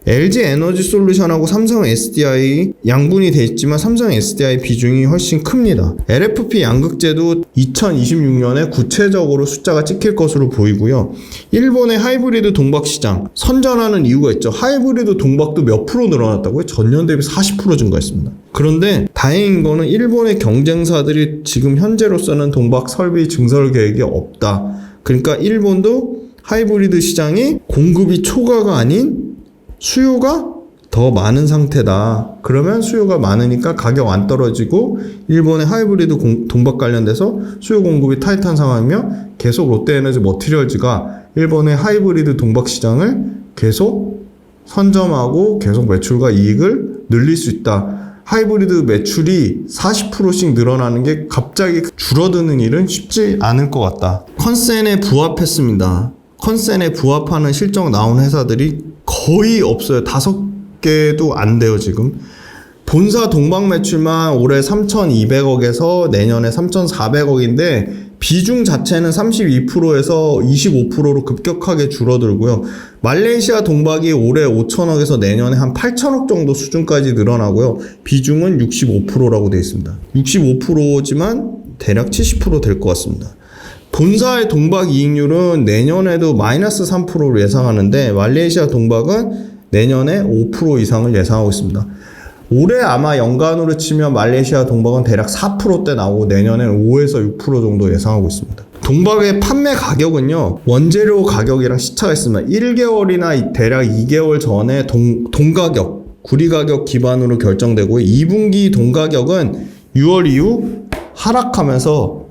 [SPEAKER 1] LG 에너지 솔루션하고 삼성 SDI 양분이 돼 있지만 삼성 SDI 비중이 훨씬 큽니다. LFP 양극재도 2026년에 구체적으로 숫자가 찍힐 것으로 보이고요. 일본의 하이브리드 동박 시장 선전하는 이유가 있죠. 하이브리드 동박도 몇 프로 늘어났다고요? 전년 대비 40% 증가했습니다. 그런데 다행인 거는 일본의 경쟁사들이 지금 현재로서는 동박 설비 증설 계획이 없다. 그러니까 일본도 하이브리드 시장이 공급이 초과가 아닌 수요가 더 많은 상태다. 그러면 수요가 많으니까 가격 안 떨어지고 일본의 하이브리드 동박 관련돼서 수요 공급이 타이트한 상황이며 계속 롯데에너지 머티리얼즈가 일본의 하이브리드 동박 시장을 계속 선점하고 계속 매출과 이익을 늘릴 수 있다. 하이브리드 매출이 40%씩 늘어나는 게 갑자기 줄어드는 일은 쉽지 않을 것 같다. 컨센에 부합했습니다. 컨센에 부합하는 실적 나온 회사들이 거의 없어요. 5개도 안 돼요, 지금. 본사 동박 매출만 올해 3,200억에서 내년에 3,400억인데 비중 자체는 32%에서 25%로 급격하게 줄어들고요. 말레이시아 동박이 올해 5,000억에서 내년에 한 8,000억 정도 수준까지 늘어나고요. 비중은 65%라고 되어 있습니다. 65%지만 대략 70% 될 것 같습니다. 본사의 동박 이익률은 내년에도 마이너스 3%로 예상하는데 말레이시아 동박은 내년에 5% 이상을 예상하고 있습니다. 올해 아마 연간으로 치면 말레이시아 동박은 대략 4%대 나오고 내년에는 5에서 6% 정도 예상하고 있습니다. 동박의 판매 가격은요, 원재료 가격이랑 시차가 있습니다. 1개월이나 대략 2개월 전에 동가격, 구리 가격 기반으로 결정되고 2분기 동가격은 6월 이후 하락하면서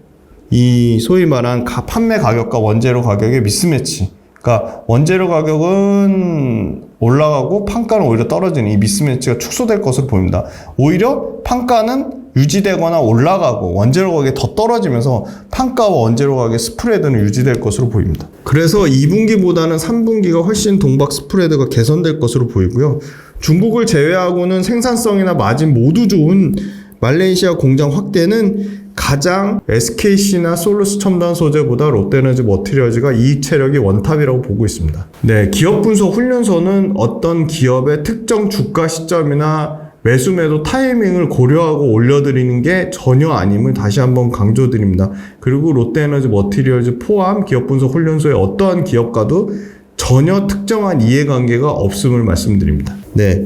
[SPEAKER 1] 이 소위 말한 판매 가격과 원재료 가격의 미스매치, 그러니까 원재료 가격은 올라가고 판가는 오히려 떨어지는 이 미스매치가 축소될 것으로 보입니다. 오히려 판가는 유지되거나 올라가고 원재료 가격이 더 떨어지면서 판가와 원재료 가격의 스프레드는 유지될 것으로 보입니다. 그래서 2분기보다는 3분기가 훨씬 동박 스프레드가 개선될 것으로 보이고요. 중국을 제외하고는 생산성이나 마진 모두 좋은 말레이시아 공장 확대는 가장 SKC나 솔루스 첨단 소재보다 롯데에너지 머티리얼즈가 이익 체력이 원탑이라고 보고 있습니다. 네, 기업 분석 훈련소는 어떤 기업의 특정 주가 시점이나 매수 매도 타이밍을 고려하고 올려드리는 게 전혀 아님을 다시 한번 강조드립니다. 그리고 롯데에너지 머티리얼즈 포함 기업 분석 훈련소의 어떠한 기업과도 전혀 특정한 이해관계가 없음을 말씀드립니다. 네,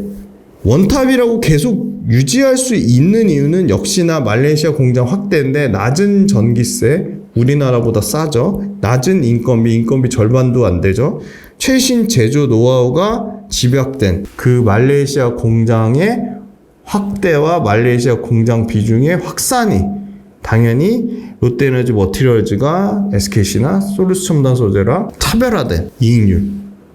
[SPEAKER 1] 원탑이라고 계속 유지할 수 있는 이유는 역시나 말레이시아 공장 확대인데 낮은 전기세, 우리나라보다 싸죠. 낮은 인건비 절반도 안 되죠. 최신 제조 노하우가 집약된 그 말레이시아 공장의 확대와 말레이시아 공장 비중의 확산이 당연히 롯데에너지 머티리얼즈가 SKC나 솔루스 첨단 소재랑 차별화된 이익률,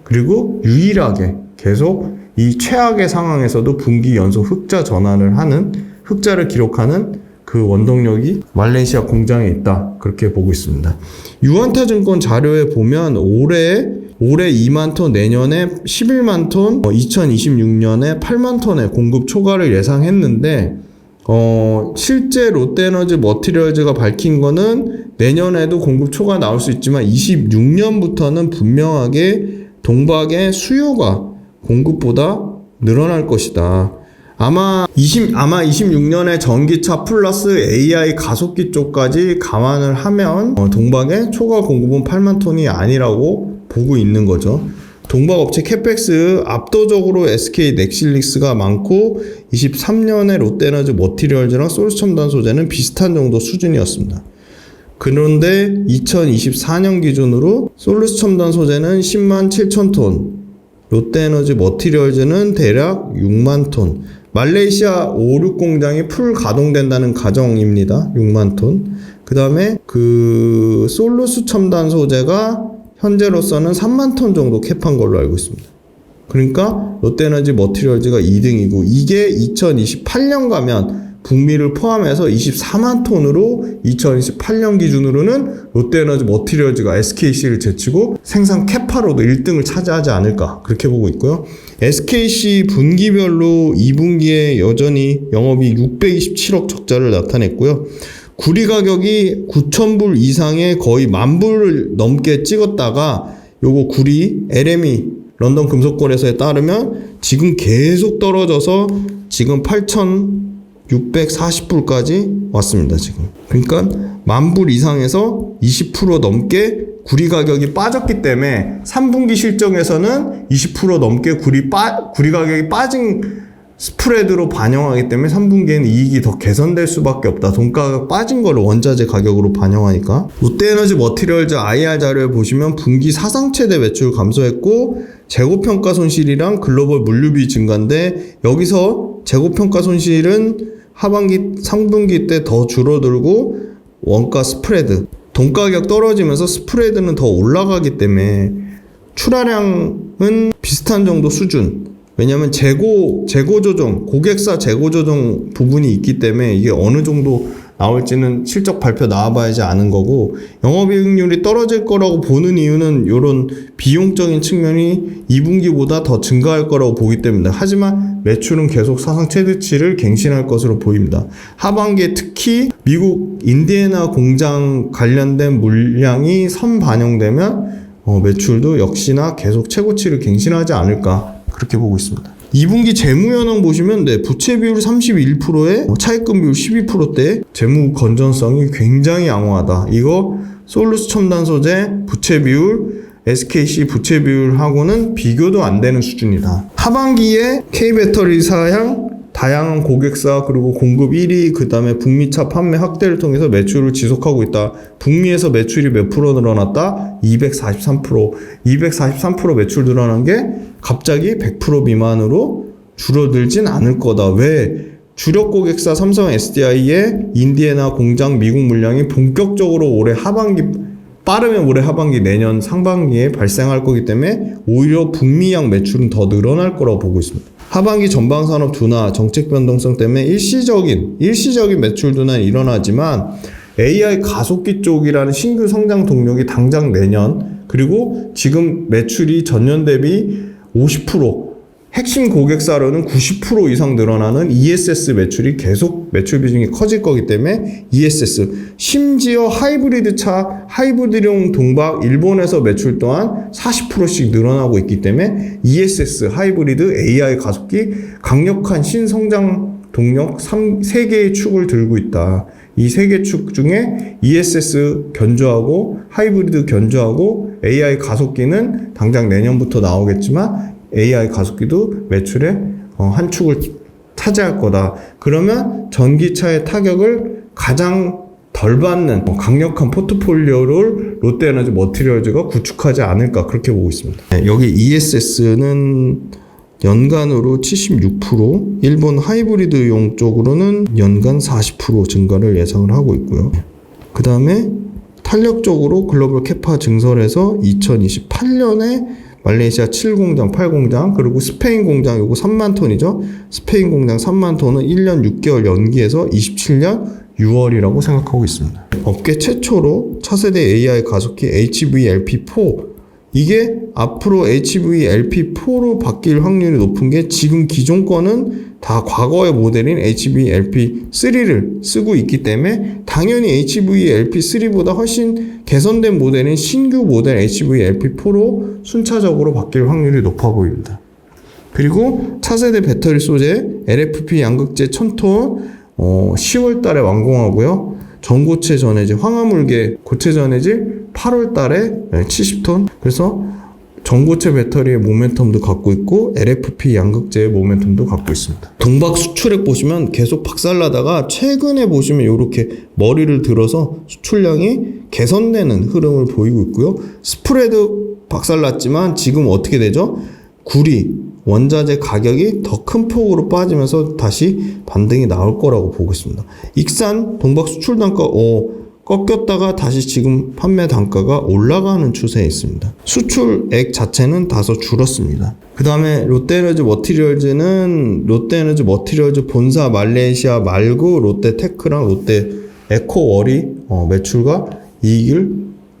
[SPEAKER 1] 그리고 유일하게 계속 이 최악의 상황에서도 분기 연속 흑자 전환을 하는, 흑자를 기록하는 그 원동력이 말레이시아 공장에 있다, 그렇게 보고 있습니다. 유한타증권 자료에 보면 올해 2만 톤, 내년에 11만 톤, 2026년에 8만 톤의 공급 초과를 예상했는데 실제 롯데에너지 머티리얼즈가 밝힌 거는 내년에도 공급 초과 나올 수 있지만 26년부터는 분명하게 동박의 수요가 공급보다 늘어날 것이다. 아마 26년에 전기차 플러스 AI 가속기 쪽까지 감안을 하면 동박의 초과 공급은 8만 톤이 아니라고 보고 있는 거죠. 동박 업체 캐펙스 압도적으로 SK 넥실릭스가 많고 23년에 롯데에너지 머티리얼즈랑 솔루스 첨단 소재는 비슷한 정도 수준이었습니다. 그런데 2024년 기준으로 솔루스 첨단 소재는 10만 7천 톤, 롯데에너지 머티리얼즈는 대략 6만 톤. 말레이시아 5, 6 공장이 풀 가동된다는 가정입니다. 6만 톤. 그 다음에 그 솔루스 첨단 소재가 현재로서는 3만 톤 정도 캡한 걸로 알고 있습니다. 그러니까 롯데에너지 머티리얼즈가 2등이고 이게 2028년 가면 북미를 포함해서 24만 톤으로 2028년 기준으로는 롯데에너지 머티리얼즈가 SKC를 제치고 생산 캐파로도 1등을 차지하지 않을까, 그렇게 보고 있고요. SKC 분기별로 2분기에 여전히 영업이익 627억 적자를 나타냈고요. 구리 가격이 9,000불 이상의 거의 10,000불을 넘게 찍었다가 요거 구리 LME 런던 금속거래소에 따르면 지금 계속 떨어져서 지금 8,640불까지 왔습니다. 지금. 그러니까 10,000불 이상에서 20% 넘게 구리 가격이 빠졌기 때문에 3분기 실적에서는 20% 넘게 구리 가격이 빠진 스프레드로 반영하기 때문에 3분기에는 이익이 더 개선될 수밖에 없다. 돈가가 빠진 거를 원자재 가격으로 반영하니까. 롯데에너지 머티리얼즈 IR 자료에 보시면 분기 사상 최대 매출 감소했고 재고평가 손실이랑 글로벌 물류비 증가인데 여기서 재고평가 손실은 하반기 상분기 때 더 줄어들고 원가 스프레드 돈가격 떨어지면서 스프레드는 더 올라가기 때문에 출하량은 비슷한 정도 수준. 왜냐하면 재고 조정, 고객사 재고 조정 부분이 있기 때문에 이게 어느 정도 나올지는 실적 발표 나와봐야지 아는 거고, 영업이익률이 떨어질 거라고 보는 이유는 이런 비용적인 측면이 2분기보다 더 증가할 거라고 보기 때문입니다. 하지만 매출은 계속 사상 최대치를 갱신할 것으로 보입니다. 하반기에 특히 미국 인디애나 공장 관련된 물량이 선반영되면 매출도 역시나 계속 최고치를 갱신하지 않을까 그렇게 보고 있습니다. 2분기 재무현황 보시면 부채 비율 31%에 차입금 비율 12%대 재무 건전성이 굉장히 양호하다. 이거 솔루스 첨단 소재 부채 비율, SKC 부채 비율하고는 비교도 안 되는 수준이다. 하반기에 K배터리 사양 다양한 고객사 그리고 공급 1위 그 다음에 북미차 판매 확대를 통해서 매출을 지속하고 있다. 북미에서 매출이 몇 프로 늘어났다? 243% 매출 늘어난 게 갑자기 100% 미만으로 줄어들진 않을 거다. 왜? 주력 고객사 삼성 SDI의 인디애나 공장 미국 물량이 본격적으로 올해 하반기 빠르면 올해 하반기 내년 상반기에 발생할 거기 때문에 오히려 북미양 매출은 더 늘어날 거라고 보고 있습니다. 하반기 전방산업 둔화, 정책 변동성 때문에 일시적인 매출 둔화는 일어나지만 AI 가속기 쪽이라는 신규 성장 동력이 당장 내년 그리고 지금 매출이 전년 대비 50% 핵심 고객사로는 90% 이상 늘어나는 ESS 매출이 계속 매출 비중이 커질 거기 때문에 ESS 심지어 하이브리드용 동박 일본에서 매출 또한 40%씩 늘어나고 있기 때문에 ESS 하이브리드 AI 가속기 강력한 신성장 동력 3개의 축을 들고 있다. 이 3개 축 중에 ESS 견조하고 하이브리드 견조하고 AI 가속기는 당장 내년부터 나오겠지만 AI 가속기도 매출의 한 축을 차지할 거다. 그러면 전기차의 타격을 가장 덜 받는 강력한 포트폴리오를 롯데에너지 머티리얼즈가 구축하지 않을까 그렇게 보고 있습니다. 여기 ESS는 연간으로 76%, 일본 하이브리드용 쪽으로는 연간 40% 증가를 예상을 하고 있고요. 그 다음에 탄력적으로 글로벌 캐파 증설해서 2028년에 말레이시아 7공장, 8공장, 그리고 스페인 공장 요거 3만 톤이죠. 스페인 공장 3만 톤은 1년 6개월 연기해서 27년 6월이라고 생각하고 있습니다. 업계 최초로 차세대 AI 가속기 HVLP4 이게 앞으로 HVLP4로 바뀔 확률이 높은 게 지금 기존 거는 다 과거의 모델인 HVLP3를 쓰고 있기 때문에 당연히 HVLP3보다 훨씬 개선된 모델인 신규 모델 HVLP4로 순차적으로 바뀔 확률이 높아 보입니다. 그리고 차세대 배터리 소재 LFP 양극재 1000톤 10월 달에 완공하고요. 전고체 전해질 황화물계 고체 전해질 8월 달에 70톤 그래서 전고체 배터리의 모멘텀도 갖고 있고 LFP 양극재의 모멘텀도 갖고 있습니다. 동박 수출액 보시면 계속 박살나다가 최근에 보시면 이렇게 머리를 들어서 수출량이 개선되는 흐름을 보이고 있고요. 스프레드 박살났지만 지금 어떻게 되죠? 구리 원자재 가격이 더 큰 폭으로 빠지면서 다시 반등이 나올 거라고 보고 있습니다. 익산 동박 수출 단가 꺾였다가 다시 지금 판매 단가가 올라가는 추세에 있습니다. 수출액 자체는 다소 줄었습니다. 그 다음에 롯데에너지 머티리얼즈 본사 말레이시아 말고 롯데테크랑 롯데 에코월이 매출과 이익을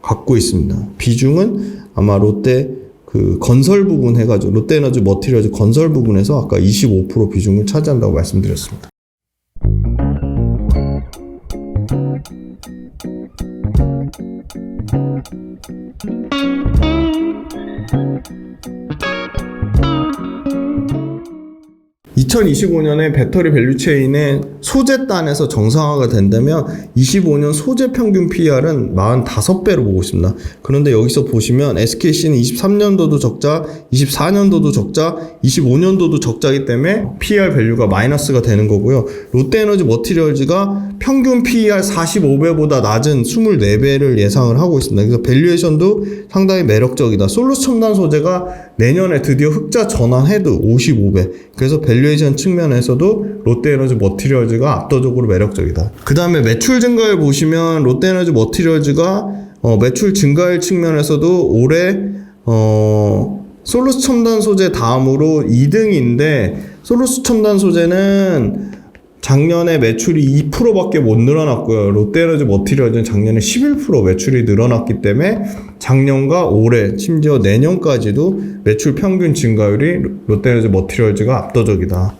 [SPEAKER 1] 갖고 있습니다. 비중은 아마 롯데 건설 부분 해가지고 롯데에너지 머티리얼즈 건설 부분에서 아까 25% 비중을 차지한다고 말씀드렸습니다. (2025년에) 배터리 밸류체인의 소재단에서 정상화가 된다면 25년 소재 평균 PER은 45배로 보고 있습니다. 그런데 여기서 보시면 SKC는 23년도도 적자, 24년도도 적자, 25년도도 적자이기 때문에 PER 밸류가 마이너스가 되는 거고요. 롯데에너지 머티리얼즈가 평균 PER 45배보다 낮은 24배를 예상을 하고 있습니다. 그래서 밸류에이션도 상당히 매력적이다. 솔루스 첨단 소재가 내년에 드디어 흑자 전환해도 55배. 그래서 밸류에이션 측면에서도 롯데에너지 머티리얼즈가 압도적으로 매력적이다. 그 다음에 매출 증가율 보시면 롯데에너지 머티리얼즈가 매출 증가율 측면에서도 올해 솔루스 첨단 소재 다음으로 2등인데, 솔루스 첨단 소재는 작년에 매출이 2%밖에 못 늘어났고요. 롯데에너지 머티리얼즈는 작년에 11% 매출이 늘어났기 때문에 작년과 올해, 심지어 내년까지도 매출 평균 증가율이 롯데에너지 머티리얼즈가 압도적이다.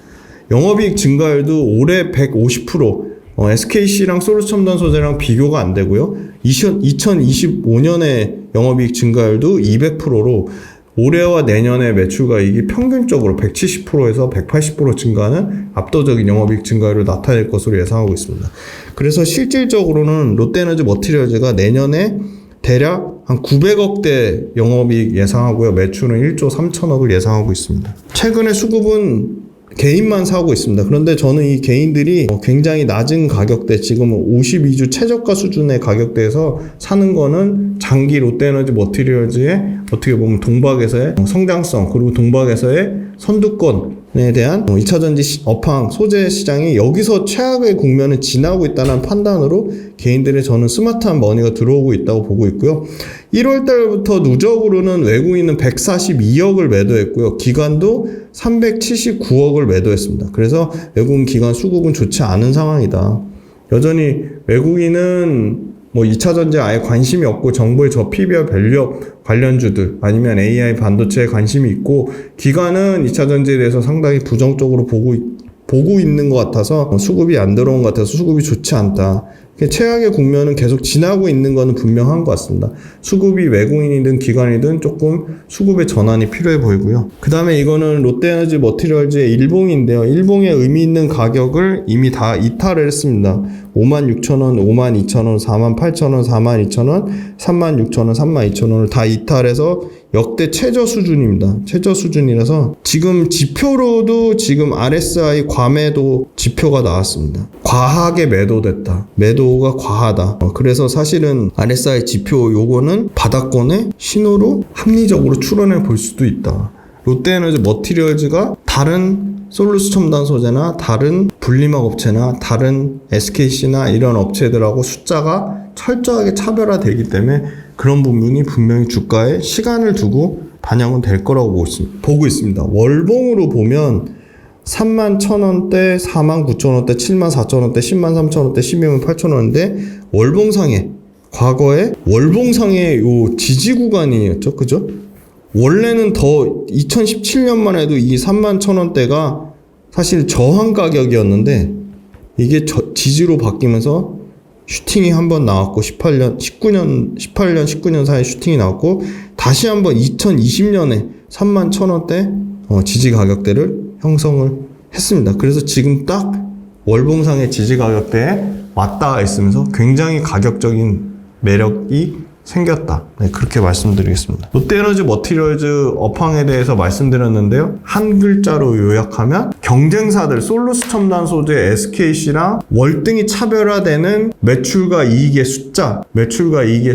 [SPEAKER 1] 영업이익 증가율도 올해 150%, SKC랑 솔루스 첨단 소재랑 비교가 안 되고요. 2025년에 영업이익 증가율도 200%로 올해와 내년의 매출가익이 평균적으로 170%에서 180% 증가하는 압도적인 영업이익 증가율을 나타낼 것으로 예상하고 있습니다. 그래서 실질적으로는 롯데에너지 머티리얼즈가 내년에 대략 한 900억대 영업이익 예상하고요. 매출은 1조 3천억을 예상하고 있습니다. 최근에 수급은 개인만 사고 있습니다. 그런데 저는 이 개인들이 굉장히 낮은 가격대, 지금 52주 최저가 수준의 가격대에서 사는 거는 장기 롯데에너지 머티리얼즈의 어떻게 보면 동박에서의 성장성, 그리고 동박에서의 선두권에 대한 2차전지 업황, 소재 시장이 여기서 최악의 국면을 지나고 있다는 판단으로 개인들의 저는 스마트한 머니가 들어오고 있다고 보고 있고요. 1월 달부터 누적으로는 외국인은 142억을 매도했고요. 기관도 379억을 매도했습니다. 그래서 외국인 기관 수급은 좋지 않은 상황이다. 여전히 외국인은 2차전지에 아예 관심이 없고 정부의 저PBR 밸류업 관련주들 아니면 AI 반도체에 관심이 있고, 기관은 2차전지에 대해서 상당히 부정적으로 보고 있는 것 같아서 수급이 안 들어온 것 같아서 수급이 좋지 않다. 최악의 국면은 계속 지나고 있는 것은 분명한 것 같습니다. 수급이 외국인이든 기관이든 조금 수급의 전환이 필요해 보이고요. 그 다음에 이거는 롯데에너지 머티리얼즈의 일봉인데요. 일봉의 의미 있는 가격을 이미 다 이탈을 했습니다. 56,000원, 52,000원, 48,000원, 42,000원, 36,000원, 32,000원을 다 이탈해서 역대 최저 수준입니다. 최저 수준이라서 지금 지표로도 지금 RSI 과매도 지표가 나왔습니다. 과하게 매도됐다. 매도가 과하다. 그래서 사실은 RSI 지표 요거는 바닥권의 신호로 합리적으로 추론해 볼 수도 있다. 롯데에너지 머티리얼즈가 다른 솔루스 첨단 소재나 다른 분리막 업체나 다른 SKC나 이런 업체들하고 숫자가 철저하게 차별화되기 때문에 그런 부분이 분명히 주가에 시간을 두고 반영은 될 거라고 보고 있습니다. 월봉으로 보면 31,000원대, 49,000원대, 74,000원대, 103,000원대, 123,000원대 월봉상에, 과거에 월봉상의 요 지지 구간이었죠. 그죠? 원래는 더 2017년만 해도 이 31,000원대가 사실 저항 가격이었는데 이게 지지로 바뀌면서 슈팅이 한번 나왔고 18년, 19년 사이에 슈팅이 나왔고 다시 한번 2020년에 31,000원대 지지 가격대를 형성을 했습니다. 그래서 지금 딱 월봉상의 지지 가격대에 맞닿아 있으면서 굉장히 가격적인 매력이 생겼다. 네, 그렇게 말씀드리겠습니다. 롯데에너지 머티리얼즈 업황에 대해서 말씀드렸는데요. 한 글자로 요약하면 경쟁사들 솔루스 첨단 소재 SKC랑 월등히 차별화되는 매출과 이익의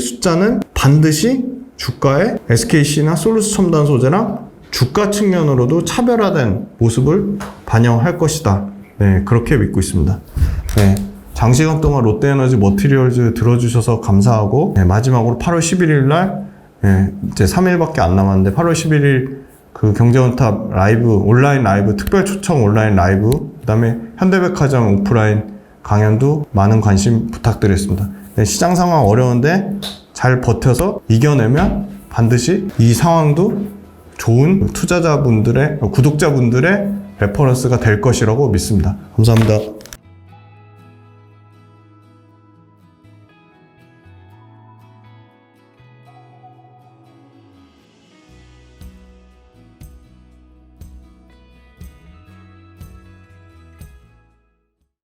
[SPEAKER 1] 숫자는 반드시 주가에 SKC나 솔루스 첨단 소재랑 주가 측면으로도 차별화된 모습을 반영할 것이다. 네, 그렇게 믿고 있습니다. 네. 장시간 동안 롯데에너지 머티리얼즈 들어주셔서 감사하고, 네, 마지막으로 8월 11일 날, 네, 이제 3일밖에 안 남았는데 8월 11일 그 경제원탑 라이브, 온라인 라이브, 특별 초청 온라인 라이브, 그 다음에 현대백화점 오프라인 강연도 많은 관심 부탁드리겠습니다. 네, 시장 상황 어려운데 잘 버텨서 이겨내면 반드시 이 상황도 좋은 투자자분들의, 구독자분들의 레퍼런스가 될 것이라고 믿습니다. 감사합니다.